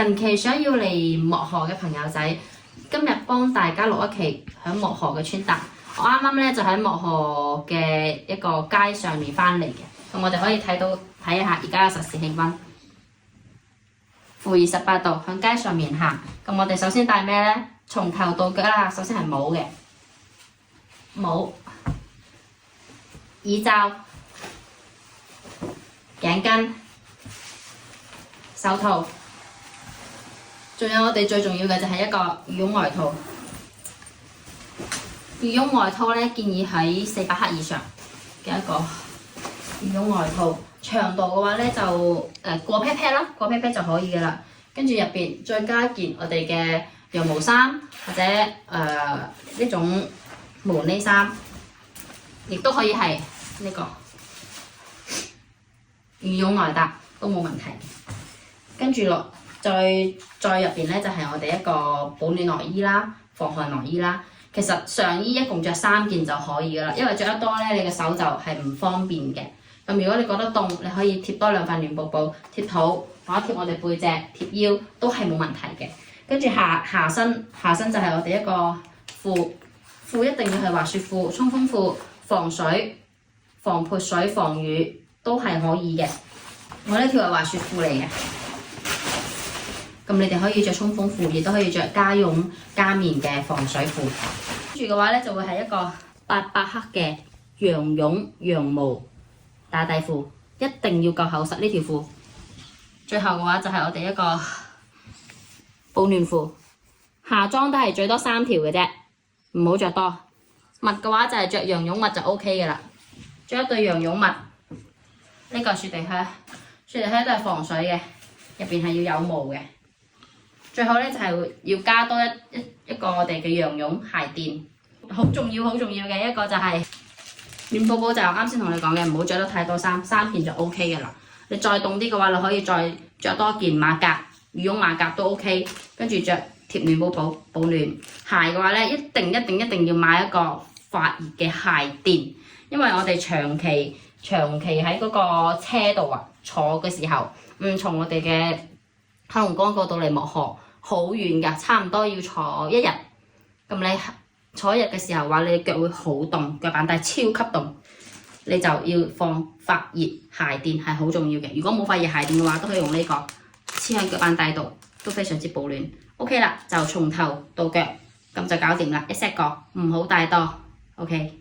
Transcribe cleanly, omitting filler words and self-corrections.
近期想要嚟漠河嘅朋友仔，今日幫大家錄一期喺漠河嘅穿搭。我啱啱咧就喺漠河嘅一個街上面翻嚟嘅，咁我哋可以睇一下而家嘅實時氣温，負28度，喺街上面行。咁我哋首先帶咩咧？從頭到腳啦，首先係帽嘅，帽、耳罩、頸巾、手套，仲有我哋最重要嘅就係一個羽絨外套。羽絨外套咧建議喺400克以上嘅一個羽絨外套，長度嘅話咧就過 pat pat 啦，過 pat pat 就可以嘅啦。跟住入邊再加一件我哋嘅羊毛衫或者呢種毛呢衫，亦都可以係呢個羽絨外搭都冇問題。跟住再入邊咧就係我哋一個保暖內衣啦、防寒內衣啦。其實上衣一共着3件就可以噶啦，因為着得多咧，你嘅手就係唔方便嘅。咁如果你覺得凍，你可以貼多2塊暖布布，貼肚或者貼我哋背脊、貼腰都係冇問題嘅。跟住下身就係我哋一個褲一定要係滑雪褲、衝鋒褲，防水、防潑水、防雨都係可以嘅。我呢條係滑雪褲嚟嘅。咁你哋可以着衝鋒褲，亦都可以着加絨加棉嘅防水褲。跟住嘅話咧，就會係一個800克嘅羊絨羊毛打底褲，一定要夠厚實呢條褲。最後嘅話就係我哋一個保暖褲，下裝都係最多3條嘅啫，唔好着多。襪嘅話就係着羊絨襪就 OK 嘅啦，着一對羊絨襪。呢個雪地靴，雪地靴都係防水嘅，入邊係要有毛嘅。最後咧就係要加多一個我哋嘅羊絨鞋墊，好重要嘅一個就係暖布布，就係我啱先同你講嘅，唔好着得太多衫，3件就 OK 嘅啦。你再凍啲嘅話，你可以再着多件馬甲、羽絨馬甲都 OK， 跟住着貼暖布布保暖。鞋嘅話咧，一定要買一個發熱嘅鞋墊，因為我哋長期喺嗰個車度坐嘅時候，從我哋嘅黑龍江嗰度嚟漠河好遠㗎，差唔多要坐1日。咁你坐1日嘅時候話，你腳會好凍，腳板底超級凍，你就要放發熱鞋墊係好重要嘅。如果冇發熱鞋墊嘅話，都可以用呢個黐喺腳板底度，都非常之保暖。OK 啦，就從頭到腳咁就搞掂啦，一 set 個，唔好帶多。OK。